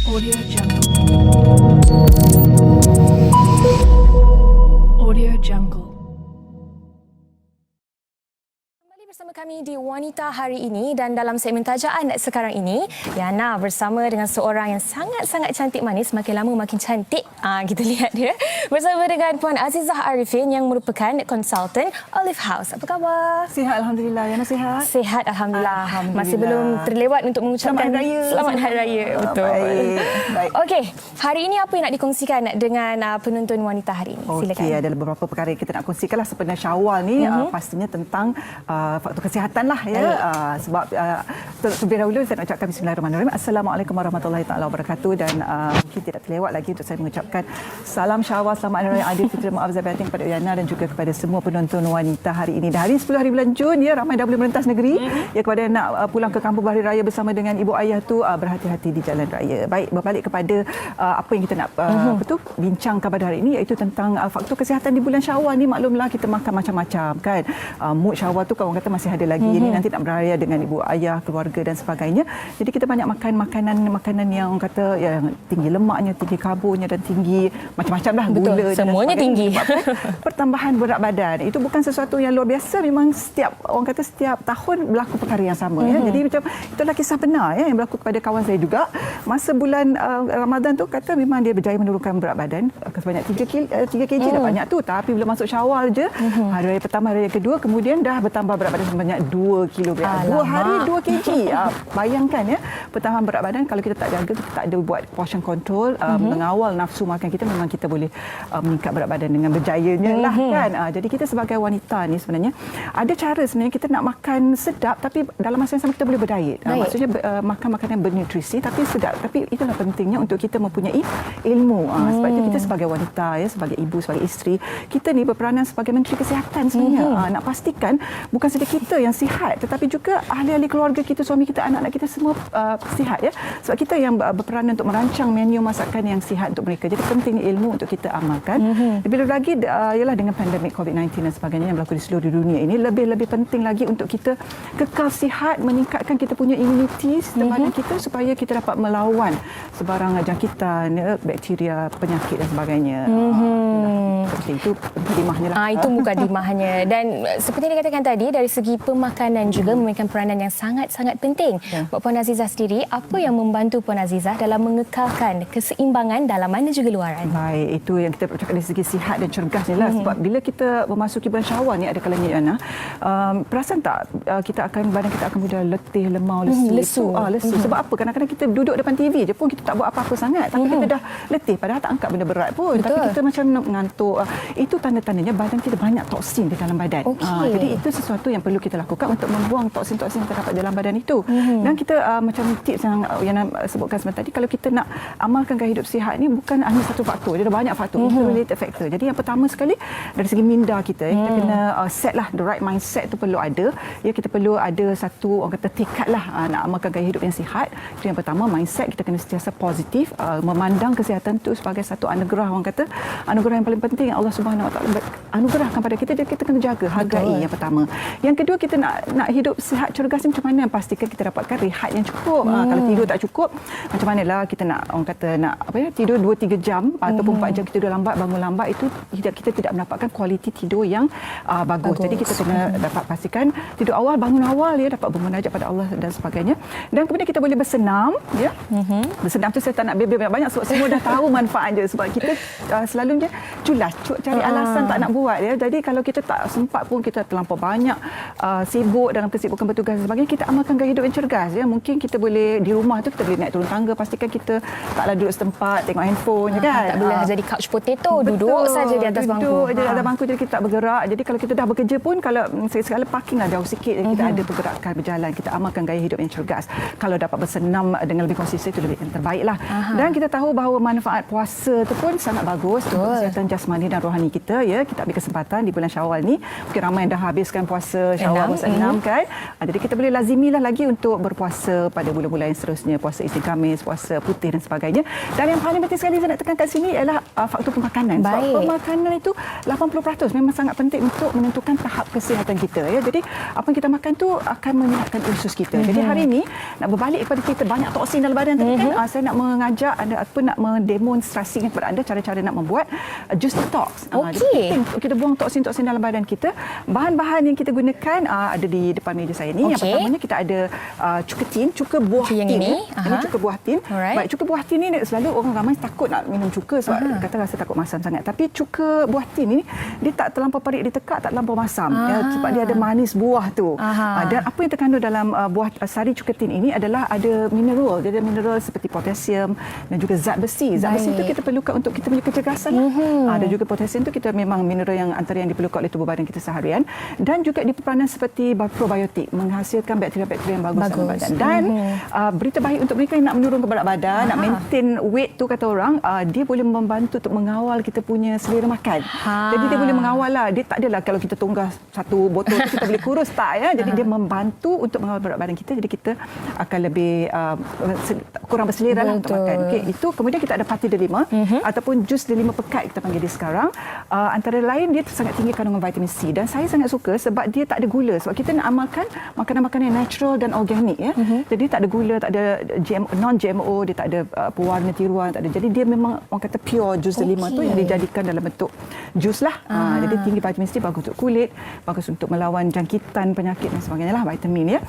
Audio Jungle. Audio Jungle. Bersama kami di Wanita Hari ini dan dalam segmen tajaan sekarang ini, Yana bersama dengan seorang yang sangat-sangat cantik manis, makin lama makin cantik. Kita lihat dia. Bersama dengan Puan Azizah Arifin yang merupakan konsultan Olive House. Apa khabar? Sihat, Alhamdulillah. Yana sihat? Sihat, Alhamdulillah. Alhamdulillah. Masih belum terlewat untuk mengucapkan Selamat Hari Raya. Selamat Hari Raya. Betul. Baik. Okey, hari ini apa yang nak dikongsikan dengan penonton wanita hari ini? Silakan. Okey, ada beberapa perkara yang kita nak kongsikan lah sebenarnya Syawal ni pastinya tentang faktor kesihatan lah ya. Sebab terlebih dahulu saya nak ucapkan bismillahirrahmanirrahim. Assalamualaikum warahmatullahi taala wabarakatuh dan mungkin tidak terlewat lagi untuk saya mengucapkan salam Syawal, selamat Hari Raya Aidilfitri, maaf zahir batin kepada Yana dan juga kepada semua penonton wanita hari ini. Dan hari 10 hari bulan Jun ya, ramai dah boleh merentas negeri ya, kepada yang nak pulang ke kampung berhari raya bersama dengan ibu ayah tu berhati-hati di jalan raya. Baik, berbalik kepada apa yang kita nak bincangkan pada hari ini, iaitu tentang faktor kesihatan di bulan Syawal ni. Maklumlah kita makan macam-macam kan. Mood Syawal tu kalau orang kata masih ada lagi. Ini nanti nak beraya dengan ibu ayah, keluarga dan sebagainya. Jadi kita banyak makan makanan yang orang kata yang tinggi lemaknya, tinggi karbonnya dan tinggi macam-macam lah, gula semuanya tinggi. Pertambahan berat badan itu bukan sesuatu yang luar biasa, memang setiap tahun berlaku perkara yang sama ya. Jadi macam itulah kisah benar ya yang berlaku kepada kawan saya juga. Masa bulan Ramadan tu kata memang dia berjaya menurunkan berat badan sebanyak 3 kg dah banyak tu, tapi bila masuk Syawal je, hari raya pertama, hari raya kedua, kemudian dah bertambah berat badan sebanyak 2 kg. 2 hari 2 kg. Bayangkan ya, pertambahan berat badan kalau kita tak jaga, kita tak ada buat portion control, mengawal nafsu makan kita, memang kita boleh meningkat berat badan dengan berjayanya lah kan. Jadi kita sebagai wanita ni sebenarnya ada cara sebenarnya kita nak makan sedap tapi dalam masa yang sama kita boleh berdiet. Maksudnya makan makanan bernutrisi tapi sedap. Tapi itulah pentingnya untuk kita mempunyai ilmu. Sebab itu kita sebagai wanita ya, sebagai ibu, sebagai isteri, kita ni berperanan sebagai menteri kesihatan sebenarnya. Nak pastikan bukan saja kita yang sihat tetapi juga ahli-ahli keluarga kita, suami kita, anak-anak kita semua sihat ya. Sebab kita yang berperanan untuk merancang menu masakan yang sihat untuk mereka. Jadi pentingnya ilmu untuk kita amalkan. Lebih lagi ialah dengan pandemik COVID-19 dan sebagainya yang berlaku di seluruh dunia ini, lebih penting lagi untuk kita kekal sihat, meningkatkan kita punya imuniti sistem badan kita supaya kita dapat melawan sebarang jangkitan, bakteria, penyakit dan sebagainya. Itu mukadimahnya lah. Itu mukadimahnya. Dan seperti yang dikatakan tadi, dari segi pemakanan juga memainkan peranan yang sangat-sangat penting. Buat Puan Azizah sendiri, apa yang membantu Puan Azizah dalam mengekalkan keseimbangan dalaman dan juga luaran? Baik, itu yang kita bercakap dari segi sihat dan cergas ni lah. Sebab bila kita memasuki bulan Syawal ni, ada kalanya Yana, perasan tak badan kita akan mudah letih, lemau, lesu. Lesu. Sebab apa? Kadang-kadang kita duduk depan TV je pun kita tak buat apa-apa sangat, tapi kita dah letih padahal tak angkat benda berat pun. Betul. Tapi kita macam mengantuk. Itu tanda-tandanya badan kita banyak toksin di dalam badan. Jadi itu sesuatu yang perlu kita lakukan untuk membuang toksin-toksin yang terdapat dalam badan itu. Dan kita macam tips yang sebutkan sebentar tadi, kalau kita nak amalkan gaya hidup sihat ni bukan hanya satu faktor, dia ada banyak faktor, related factor. Jadi yang pertama sekali dari segi minda kita, kita kena set lah, the right mindset tu perlu ada. Ya, kita perlu ada satu orang kata tekad lah nak amalkan gaya hidup yang sihat. Itu yang pertama, mindset kita kena sentiasa positif, memandang kesihatan tu sebagai satu anugerah, orang kata anugerah yang paling penting yang Allah Subhanahu Wa Taala anugerahkan pada kita, kita kena jaga, hargai. Yang pertama. Yang kedua, kita nak hidup sihat cergas ni macam mana? Pastikan kita dapatkan rehat yang cukup. Kalau tidur tak cukup, macam manalah kita nak orang kata nak tidur 2-3 jam ataupun 4 jam kita tidur lambat, bangun lambat, itu kita tidak mendapatkan kualiti tidur yang bagus. Jadi kita kena dapat pastikan tidur awal, bangun awal ya, dapat bermunajat pada Allah dan sebagainya. Dan kemudian kita boleh bersenam ya. Bersenam tu saya tak nak biar banyak sebab semua dah tahu manfaatnya, sebab kita selalunya culas cari alasan tak nak buat ya. Jadi kalau kita tak sempat pun, kita terlampau banyak sibuk dalam kesibukan bertugas dan sebagainya, kita amalkan gaya hidup yang cergas ya. Mungkin kita boleh di rumah tu kita boleh naik turun tangga, pastikan kita taklah duduk setempat tengok handphone je kan. Tak boleh jadi couch potato, duduk saja di atas bangku. Duduk je di atas bangku, jadi kita tak bergerak. Jadi kalau kita dah bekerja pun, kalau sekali parking lah jauh sikit, kita ada pergerakan berjalan, kita amalkan gaya hidup yang cergas. Kalau dapat bersenam dengan lebih konsisten, itu lebih yang terbaik lah. Dan kita tahu bahawa manfaat puasa tu pun sangat bagus untuk kesihatan jasmani dan rohani kita ya. Kita ambil kesempatan di bulan Syawal ni, mungkin ramai yang dah habiskan puasa Syawal puasa 6 kan. Jadi kita boleh lazimilah lagi untuk berpuasa pada bulan-bulan yang seterusnya, puasa Isnin Khamis, puasa putih dan sebagainya. Dan yang paling penting sekali saya nak tekan kat sini ialah faktor pemakanan. Sebab pemakanan itu 80% memang sangat penting untuk menentukan tahap kesihatan kita ya. Jadi apa yang kita makan tu akan menyihatkan usus kita. Jadi hari ini nak berbalik kepada kita banyak toksin dalam badan tadi kan, saya nak mengajak anda ataupun nak mendemonstrasikan kepada anda cara-cara nak membuat jus detox. Jadi penting untuk kita buang toksin-toksin dalam badan kita. Bahan-bahan yang kita gunakan ada di depan meja saya ni. Yang pertamanya kita ada cuka tin, cuka buah tin. Ini cuka buah tin. Baik, cuka buah tin ni selalu orang ramai takut nak minum cuka sebab kata rasa takut masam sangat. Tapi cuka buah tin ni dia tak terlampau parik ditekak, tak terlampau masam. Sebab dia ada manis buah tu. Dan apa yang terkandung dalam buah sari cuka tin ini adalah ada mineral. Dia ada mineral seperti potasium dan juga zat besi. Zat besi itu kita perlukan untuk kita punya kecergasan. Dan juga potasium itu kita memang mineral yang antara yang diperlukan oleh tubuh badan kita seharian. Dan juga di peranan seperti probiotik, menghasilkan bakteria-bakteria yang bagus dalam badan. Dan berita baik untuk mereka yang nak menurunkan berat badan, nak maintain weight tu kata orang, dia boleh membantu untuk mengawal kita punya selera makan. Jadi dia boleh mengawal lah. Dia tak adalah kalau kita tunggah satu botol tu kita boleh kurus, tak ya. Jadi dia membantu untuk mengawal berat badan kita. Jadi kita akan lebih kurang berselera lah untuk makan. Okay, itu kemudian kita ada pati delima ataupun jus delima pekat kita panggil dia sekarang. Antara lain dia sangat tinggi kandungan vitamin C dan saya sangat suka sebab dia tak ada gula. Sebab kita nak amalkan makanan-makanan yang natural dan organik ya. Jadi tak ada gula, tak ada non-GMO, dia tak ada pewarna tiruan, tak ada. Jadi dia memang orang kata pure jus delima tu yang dijadikan dalam bentuk jus lah. Jadi tinggi vitamin C, bagus untuk kulit, bagus untuk melawan jangkitan penyakit dan sebagainya lah, vitamin ya.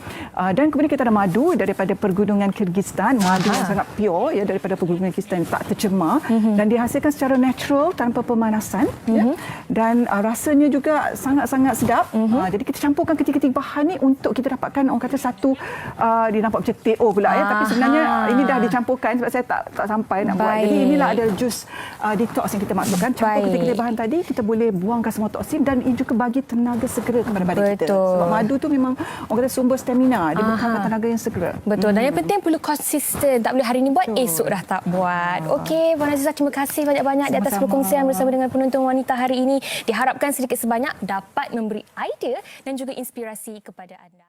Dan kemudian kita ada madu daripada pergunungan Kyrgyzstan, madu yang sangat pure ya, daripada pergunungan Kyrgyzstan, tak tercemar dan dihasilkan secara natural tanpa pemanasan ya. Dan rasanya juga sangat-sangat sedap. Jadi kita campurkan ketiga-tiga bahan ni untuk kita dapatkan orang kata satu dia nampak macam TO pula ya, tapi sebenarnya ini dah dicampurkan sebab saya tak sampai nak buat. Jadi inilah ada jus detox yang kita masukkan. Campur ketiga-tiga bahan tadi, kita boleh buangkan semua toksin dan ini juga bagi tenaga segera kepada badan kita. Sebab madu tu memang orang kata sumber stamina, dia bukankan tenaga yang segera. Betul. Dan yang penting perlu konsisten. Tak boleh hari ini buat, esok dah tak buat. Okey, Puan Azizah, terima kasih banyak-banyak di atas perkongsian bersama dengan penonton wanita hari ini. Diharapkan sedikit sebanyak dapat memberi idea dan juga inspirasi kepada anda.